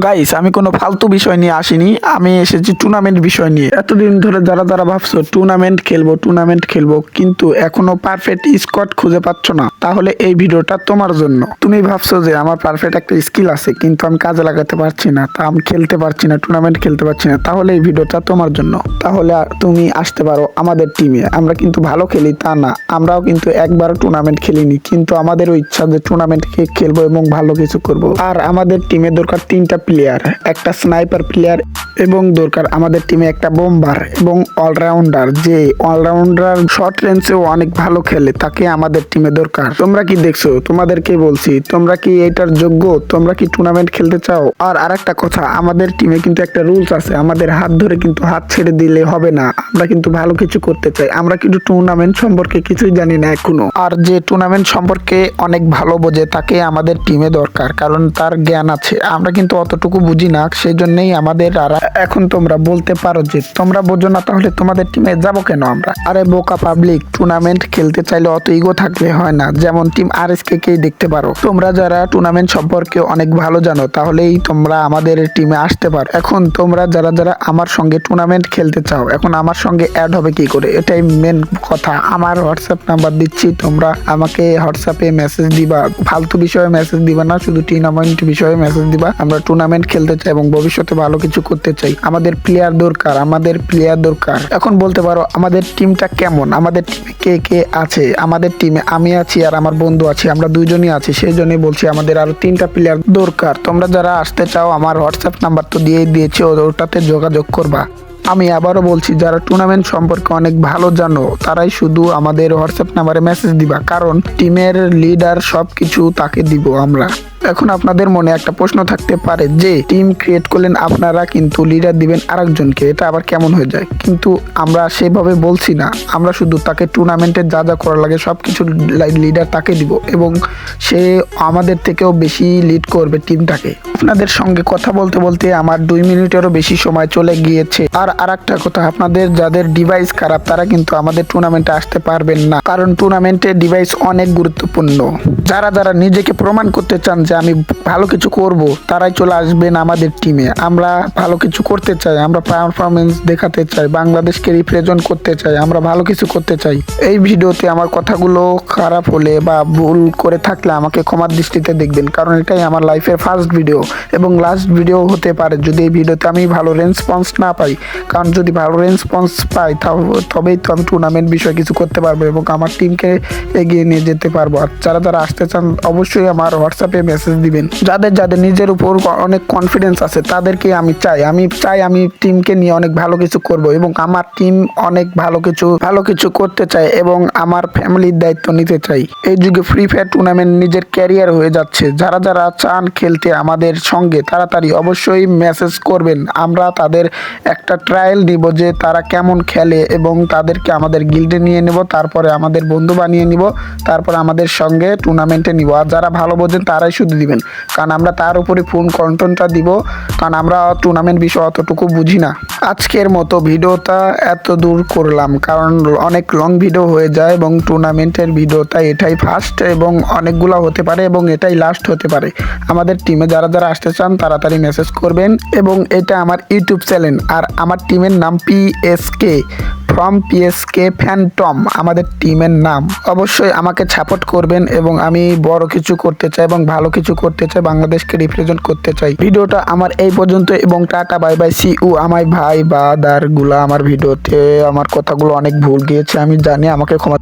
Guys, আমি কোনো ফালতু বিষয় নিয়ে আসিনি। আমি এসেছি টুর্নামেন্ট বিষয় নিয়ে। এতদিন ধরে যারা ভাবছো টুর্নামেন্ট খেলবো কিন্তু এখনো পারফেক্ট স্কোয়াড খুঁজে পাচ্ছ না, তাহলে এই ভিডিওটা তোমার জন্য। তুমি ভাবছো যে আমার পারফেক্ট একটা স্কিল আছে কিন্তু আমি কাজে লাগাতে পারছি না, তা আমি খেলতে পারছি না, টুর্নামেন্ট খেলতে পারছি না, তাহলে এই ভিডিওটা তোমার জন্য। তাহলে তুমি আসতে পারো আমাদের টিমে। আমরা কিন্তু ভালো খেলি তা না, আমরাও কিন্তু একবার টুর্নামেন্ট খেলিনি, কিন্তু আমাদেরও ইচ্ছা যে টুর্নামেন্ট খেলবো এবং ভালো কিছু করব। আর আমাদের টিমে দরকার 3টা প্লেয়ার, একটা স্নাইপার প্লেয়ার এবং দরকার আমাদের টিমে একটা বোম্বার এবং অলরাউন্ডার। যে অলরাউন্ডার শর্ট রেঞ্জেও অনেক ভালো খেলে, তাকে আমাদের টিমে দরকার। তোমরা কি দেখছো? তোমাদেরকে বলছি, তোমরা কি এটার যোগ্য? তোমরা কি টুর্নামেন্ট খেলতে চাও? আর আরেকটা কথা, আমাদের টিমে কিন্তু একটা রুলস আছে, আমাদের হাত ধরে কিন্তু হাত ছেড়ে দিলে হবে না। আমরা কিন্তু ভালো কিছু করতে চাই, আমরা কিন্তু টুর্নামেন্ট সম্পর্কে কিছুই জানি না এখনো। আর যে টুর্নামেন্ট সম্পর্কে অনেক ভালো বোঝে তাকে আমাদের টিমে দরকার, কারণ তার জ্ঞান আছে। আমরা কিন্তু অতটুকু বুঝি না, সেই জন্যই আমাদের। আর এখন তোমরা বলতে পারো যে তোমরা বোঝো না, তাহলে তোমাদের টিমে যাবো কেন আমরা? আরে বোকা পাবলিক, টুর্নামেন্ট খেলতে চাইলে অত ইগো থাকলে হয় না। যেমন টিম আরএসকে কেই দেখতে পারো। তোমরা যারা টুর্নামেন্ট সম্পর্কে অনেক ভালো জানো, তাহলেই তোমরা আমাদের টিমে আসতে পারো। এখন তোমরা যারা আমার সঙ্গে টুর্নামেন্ট খেলতে চাও, এখন আমার সঙ্গে অ্যাড হবে কি করে? এটাই মেন কথা। আমার হোয়াটসঅ্যাপ নাম্বার দিচ্ছি, তোমরা আমাকে হোয়াটসঅ্যাপে মেসেজ দিবা। ফালতু বিষয়ে মেসেজ দিবা না, শুধু টুর্নামেন্ট বিষয়ে মেসেজ দিবা। আমরা টুর্নামেন্ট খেলতে চাই এবং ভবিষ্যতে ভালো কিছু করতে চাই। আমাদের প্লেয়ার দরকার। এখন বলতে পারো আমাদের টিমটা কেমন, আমাদের টিমে কে কে আছে? আমাদের টিমে আমি আছি আর আমার বন্ধু আছে, আমরা দুইজনই আছি। সেই জন্যই বলছি আমাদের আরো 3টা প্লেয়ার দরকার। তোমরা যারা আসতে চাও, আমার হোয়াটসঅ্যাপ নাম্বার তো দিয়েই দিয়েছি, ওটাতে যোগাযোগ করবা। আমি আবারও বলছি, যারা টুর্নামেন্ট সম্পর্কে অনেক ভালো জানো, তারাই শুধু আমাদের হোয়াটসঅ্যাপ নাম্বারে মেসেজ দিবা, কারণ টিমের লিডার সবকিছু তাকে দিব আমরা। এখন আপনাদের মনে একটা প্রশ্ন থাকতে পারে যে টিম ক্রিয়েট করলেন আপনারা, কিন্তু লিডার দিবেন আরেকজনকে, এটা আবার কেমন হয়ে যায়? কিন্তু আমরা সেভাবে বলছি না, আমরা শুধু তাকে টুর্নামেন্টে যা করা লাগে সবকিছু লিডার তাকে দিব এবং সে আমাদের থেকেও বেশি লিড করবে টিমটাকে। আপনাদের সঙ্গে কথা বলতে বলতে আমার 2 মিনিটেরও বেশি সময় চলে গিয়েছে। আর আরেকটা কথা, আপনাদের যাদের ডিভাইস খারাপ তারা কিন্তু আমাদের টুর্নামেন্টে আসতে পারবেন না, কারণ টুর্নামেন্টে ডিভাইস অনেক গুরুত্বপূর্ণ। যারা নিজেকে প্রমাণ করতে চান যে আমি ভালো কিছু করব, তারাই চলে আসবেন আমাদের টিমে। আমরা ভালো কিছু করতে চাই, আমরা পারফরমেন্স দেখাতে চাই, বাংলাদেশকে রিপ্রেজেন্ট করতে চাই, আমরা ভালো কিছু করতে চাই। এই ভিডিওতে আমার কথাগুলো খারাপ হলে বা ভুল করে থাকলে আমাকে ক্ষমার দৃষ্টিতে দেখবেন, কারণ এটাই আমার লাইফের ফার্স্ট ভিডিও এবং লাস্ট ভিডিও হতে পারে যদি এই ভিডিওতে আমি ভালো রেসপন্স না পাই। কারণ যদি ভালো রেসপন্স পাই তবেই তো আমি টুর্নামেন্ট বিষয়ে কিছু করতে পারবো এবং আমার টিমকে এগিয়ে নিয়ে যেতে পারবো। আর যারা আসতে চান অবশ্যই আমার হোয়াটসঅ্যাপে মেসেজ দিবেন। যাদের নিজের উপর অনেক কনফিডেন্স আছে তাদেরকে আমি চাই আমি টিমকে নিয়ে অনেক ভালো কিছু করব এবং আমার টিম অনেক ভালো কিছু করতে চাই এবং আমার ফ্যামিলির দায়িত্ব নিতে চাই। এই যুগে ফ্রি ফায়ার টুর্নামেন্ট নিজের ক্যারিয়ার হয়ে যাচ্ছে। যারা চান খেলতে আমাদের সঙ্গে, তাড়াতাড়ি অবশ্যই মেসেজ করবেন। আমরা তাদের একটা ট্রায়াল দিব যে তারা কেমন খেলে এবং তাদেরকে আমাদের গিল্ডে নিয়ে নেব, তারপরে আমাদের বন্ধু বানিয়ে নিব, তারপরে আমাদের সঙ্গে টুর্নামেন্টে নিব। আর যারা ভালো বোঝেন তারাই শুধু দিবেন, কারণ আমরা তার উপরে ফুল কন্টেন্টটা দিব, কারণ আমরা টুর্নামেন্ট বিষয় অতটুকু বুঝি না। আজকের মতো ভিডিওটা এত দূর করলাম কারণ অনেক লং ভিডিও হয়ে যায় এবং টুর্নামেন্টের ভিডিওটা এটাই ফার্স্ট এবং অনেকগুলো হতে পারে এবং এটাই লাস্ট হতে পারে। আমাদের টিমে যারা আসতে চান তাড়াতাড়ি মেসেজ করবেন এবং এটা আমার ইউটিউব চ্যানেল আর আমার টিমের নাম পিএসকে ফ্রম পিএসকে ফ্যান্টম আমাদের টিমের নাম। অবশ্যই আমাকে সাপোর্ট করবেন এবং আমি বড় কিছু করতে চাই এবং ভালো কিছু করতে চাই, বাংলাদেশকে রিপ্রেজেন্ট করতে চাই। ভিডিওটা আমার এই পর্যন্ত এবং tata bye bye, see you. আমার ভাই বাদার গুলা আমার ভিডিওতে আমার কথাগুলো অনেক ভুল গিয়েছে, আমি জানি, আমাকে ক্ষমা।